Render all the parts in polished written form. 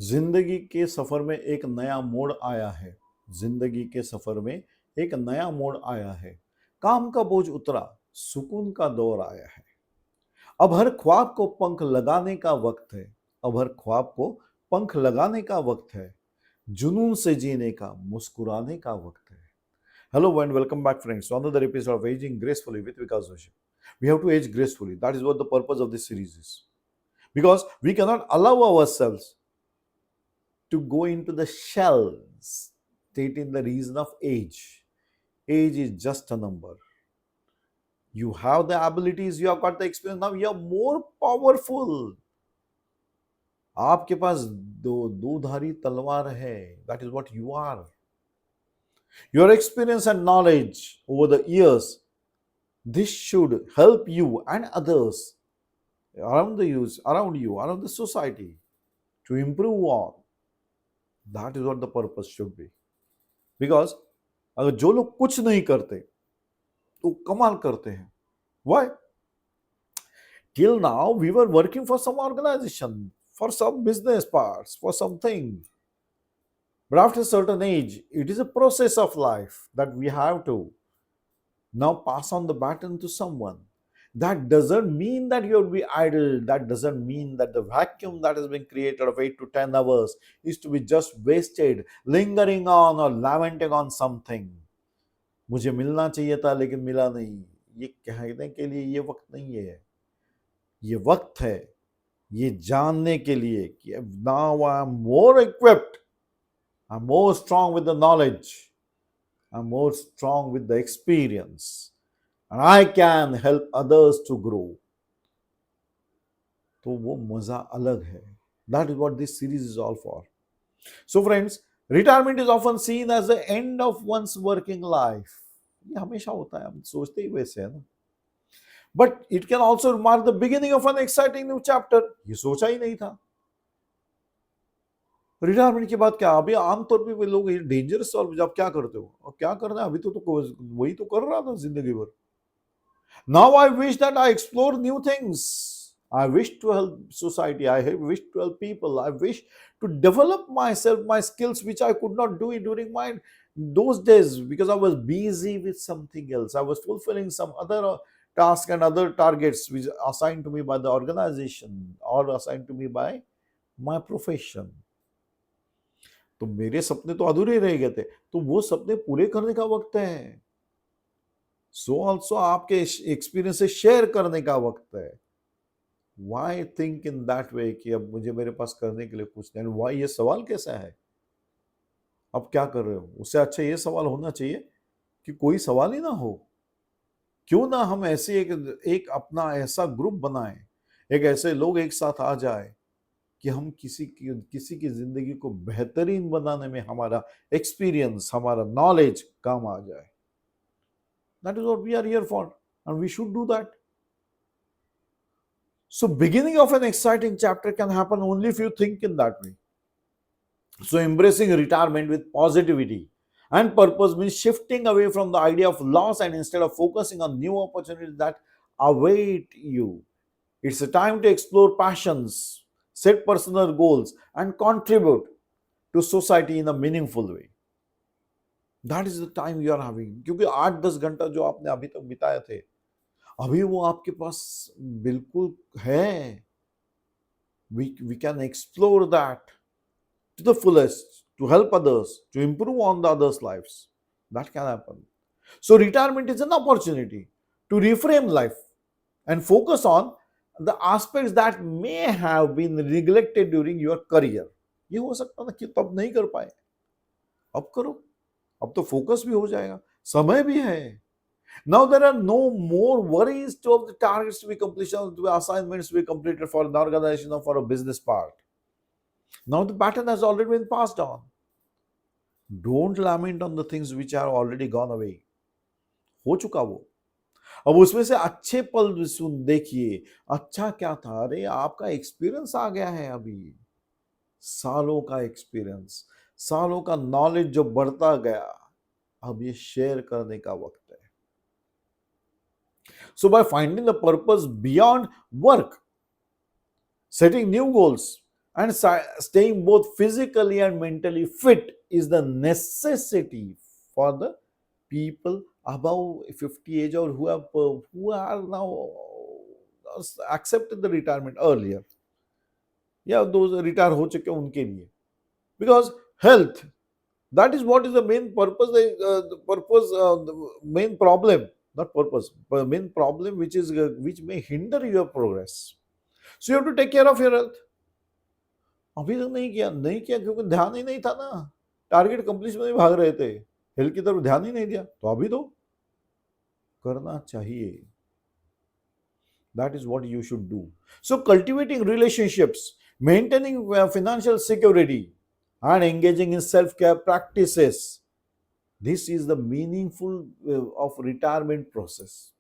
जिंदगी के सफर में एक नया मोड़ आया है। जिंदगी के सफर में एक नया मोड़ आया है। काम का बोझ उतरा, सुकून का दौर आया है। अब हर ख्वाब को पंख लगाने का वक्त है। अब हर ख्वाब को पंख लगाने का वक्त है। जुनून से जीने का, मुस्कुराने का वक्त है। Hello and welcome back, friends, to another episode of Aging Gracefully with Vikas Joshi. We have to age gracefully. That is what the purpose of this series is. Because we cannot allow ourselves to go into the shell, stating the reason of age. Age is just a number. You have the abilities, you have got the experience, now you are more powerful. आपके पास दो धारी तलवार है. That is what you are. Your experience and knowledge over the years, this should help you and others around the society to improve on. That is what the purpose should be. Because अगर जो लोग कुछ नहीं करते तो कमाल करते हैं. Why? Till now we were working for some organization, for some business parts, for something. But after a certain age, it is a process of life that we have to now pass on the baton to someone. That doesn't mean that you'll be idle. That doesn't mean that the vacuum that has been created of 8 to 10 hours is to be just wasted, lingering on or lamenting on something. मुझे मिलना चाहिए था लेकिन मिला नहीं. ये कहने के लिए ये वक्त नहीं है. ये वक्त है ये जानने के लिए कि now I am more equipped, I'm more strong with the knowledge, I'm more strong with the experience, and I can help others to grow. तो वो मजा अलग है. That is what this series is all for. So friends, retirement is often seen as the end of one's working life. ये हमेशा होता है, हम सोचते ही वैसे है ना. But it can also mark the beginning of an exciting new chapter. ये सोचा ही नहीं था. रिटायरमेंट के बाद क्या, अभी आमतौर पे लोग ये डेंजरस, और जब क्या करते हो और क्या करना है, अभी तो वही तो कर रहा था जिंदगी भर. Now I wish that I explore new things. I wish to help society. I wish to help people. I wish to develop myself, my skills, which I could not do it during my those days because I was busy with something else. I was fulfilling some other tasks and other targets which are assigned to me by the organization or assigned to me by my profession. तो मेरे सपने तो अधूरे रह गए थे, तो वो सपने पूरे करने का वक्त है. सो ऑल्सो आपके एक्सपीरियंस से शेयर करने का वक्त है. Why think in that way कि अब मुझे मेरे पास करने के लिए कुछ नहीं. Why, ये सवाल कैसा है, अब क्या कर रहे हो. उससे अच्छा ये सवाल होना चाहिए कि कोई सवाल ही ना हो. क्यों ना हम ऐसे एक अपना ऐसा ग्रुप बनाएं, एक ऐसे लोग एक साथ आ जाए कि हम किसी की जिंदगी को बेहतरीन बनाने में हमारा एक्सपीरियंस, हमारा नॉलेज काम आ जाए. That is what we are here for, and we should do that. So beginning of an exciting chapter can happen only if you think in that way. So embracing retirement with positivity and purpose means shifting away from the idea of loss and instead of focusing on new opportunities that await you. It's a time to explore passions, set personal goals, and contribute to society in a meaningful way. That is the time you are having. क्योंकि 8-10 घंटा जो आपने अभी तक बिताए थे, अभी वो आपके पास बिल्कुल है. We can explore that to the fullest, to help others, to improve on the others' lives. That can happen. So retirement is an opportunity to reframe life and focus on the aspects that may have been neglected during your career. ये हो सकता था कि तब नहीं कर पाए, अब करो. अब तो फोकस भी हो जाएगा, समय भी है. Now there are no more worries of the targets to be completed, to be assignments to be completed for an organization or for a business part. Now the baton has already been passed on. Don't lament on the things which are already gone away. हो चुका वो. अब उसमें से अच्छे पल सुन देखिए. अच्छा क्या था, अरे आपका एक्सपीरियंस आ गया है. अभी सालों का एक्सपीरियंस, सालों का नॉलेज जो बढ़ता गया, अब ये शेयर करने का वक्त है. So by finding the purpose beyond work, setting new goals, And staying both physically and mentally fit is the necessity for the people above 50 age, or who are now accepted the retirement earlier, या those retire हो चुके हैं उनके लिए, because health, that is what is the main purpose, the main problem, not purpose, but main problem which may hinder your progress. So you have to take care of your health. अभी तक नहीं किया क्योंकि ध्यान ही नहीं था ना, target completion में भाग रहे थे, हेल्थ की तरफ ध्यान ही नहीं दिया, तो अभी तो करना चाहिए. That is what you should do. So cultivating relationships, maintaining financial security, and engaging in self-care practices, this is the meaningful of retirement process.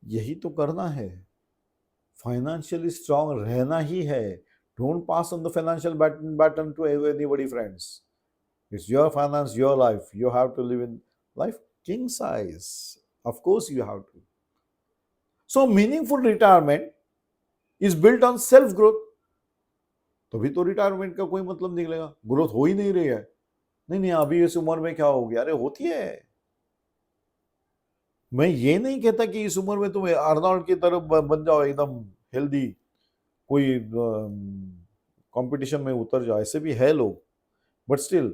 यही तो करना है, फाइनेंशियली स्ट्रांग रहना ही है. Don't pass on the financial baton to anybody, friends. It's your finance, your life. You have to live in life king size. Of course, you have to. So, meaningful retirement is built on self growth. तभी तो retirement का कोई मतलब निकलेगा, growth हो ही नहीं रही है. नहीं, अभी इस उम्र में क्या हो गया, अरे होती है. मैं ये नहीं कहता कि इस उम्र में तुम अर्नोल्ड की तरफ बन जाओ, एकदम हेल्दी, कोई कंपटीशन में उतर जाओ, ऐसे भी है लोग, but still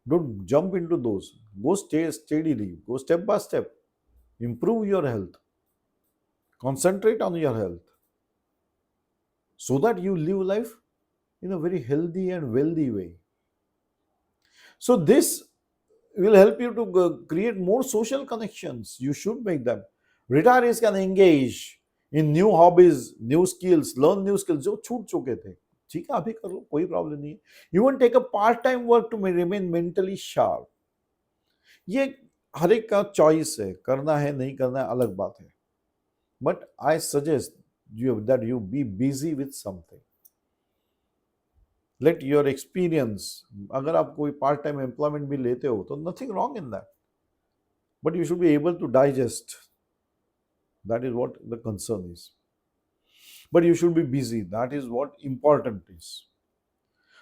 don't jump into those. Go steadily, go step by step, improve your health, concentrate on your health, so that you live life in a very healthy and wealthy way. So this will help you to create more social connections. You should make them. Retirees can engage in new hobbies, new skills, learn new skills जो छूट चुके थे. ठीक है, अभी कर लो, कोई problem नहीं है. Even take a part-time work to remain mentally sharp. ये हर एक का चॉइस है, करना है नहीं करना है अलग बात है, but I suggest that you be busy with something. Let your experience, अगर आप कोई पार्ट टाइम एम्प्लॉयमेंट भी लेते हो तो nothing wrong in that, but you should be able to digest. That is what the concern is. But you should be busy. That is what important is.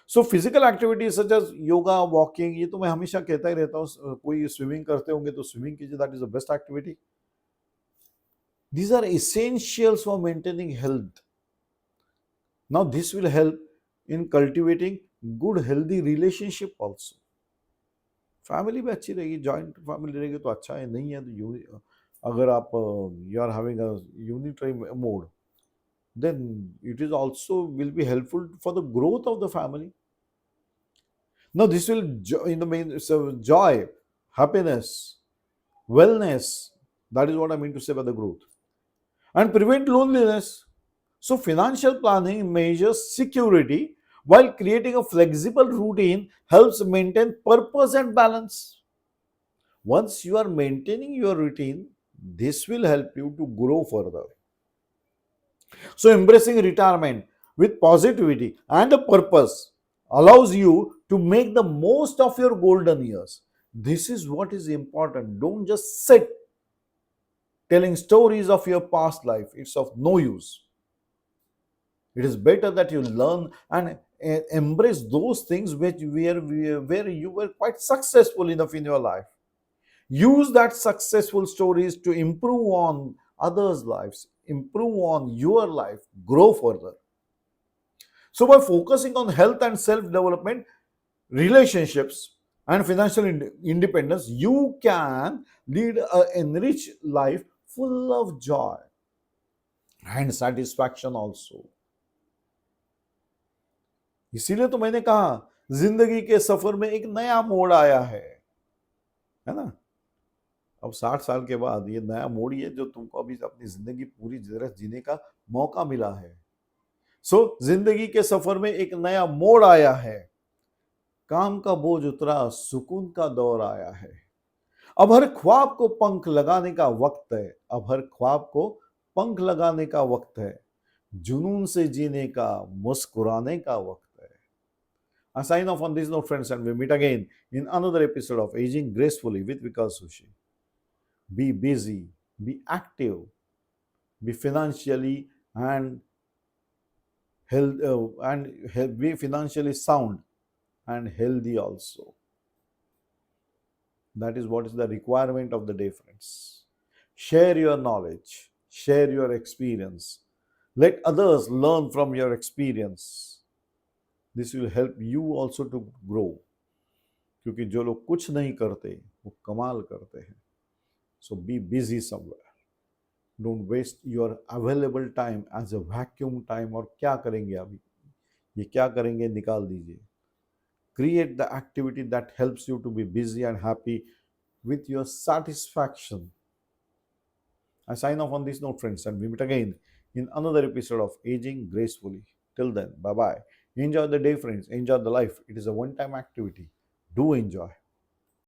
So physical activities such as yoga, walking, ये तो मैं हमेशा कहता ही रहता हूँ. कोई swimming करते होंगे तो स्विमिंग कीजिए, that is the best activity. These are essentials for maintaining health. Now this will help in cultivating good healthy relationship also. Family भी अच्छी रहेगी, जॉइंट फैमिली रहेगी तो अच्छा है, नहीं है तो अगर आप you are having a unitary mode, then it is also will be helpful for the growth of the family. Now this will in the main joy, happiness, wellness, that is what I mean to say by the growth, and prevent loneliness. So financial planning measures security while creating a flexible routine helps maintain purpose and balance. Once you are maintaining your routine, this will help you to grow further. So embracing retirement with positivity and a purpose allows you to make the most of your golden years. This is what is important. Don't just sit telling stories of your past life. It's of no use. It is better that you learn and embrace those things where you were quite successful enough in your life. Use that successful stories to improve on others' lives, improve on your life, grow further. So by focusing on health and self-development, relationships, and financial independence, you can lead an enriched life full of joy and satisfaction also. इसीलिए तो मैंने कहा जिंदगी के सफर में एक नया मोड़ आया है ना. अब 60 साल के बाद ये नया मोड़ ही है जो तुमको अभी अपनी जिंदगी पूरी तरह जीने का मौका मिला है. सो जिंदगी के सफर में एक नया मोड़ आया है, काम का बोझ उतरा, सुकून का दौर आया है. अब हर ख्वाब को पंख लगाने का वक्त है, अब हर ख्वाब को पंख लगाने का वक्त है, जुनून से जीने का, मुस्कुराने का वक्त है. I sign off on this note, friends, and we meet again in another episode of Aging Gracefully with Vikas Sushi. Be busy, be active, be financially and be financially sound and healthy also. That is what is the requirement of the day, friends. Share your knowledge, share your experience. Let others learn from your experience. This will help you also to grow. क्योंकि जो लोग कुछ नहीं करते वो कमाल करते हैं. So be busy somewhere. Don't waste your available time as a vacuum time. और क्या करेंगे अभी, ये क्या करेंगे निकाल दीजिए. Create the activity that helps you to be busy and happy with your satisfaction. I sign off on this note, friends, and we meet again in another episode of Aging Gracefully. Till then, bye bye. Enjoy the day, friends. Enjoy the life. It is a one time activity. Do enjoy.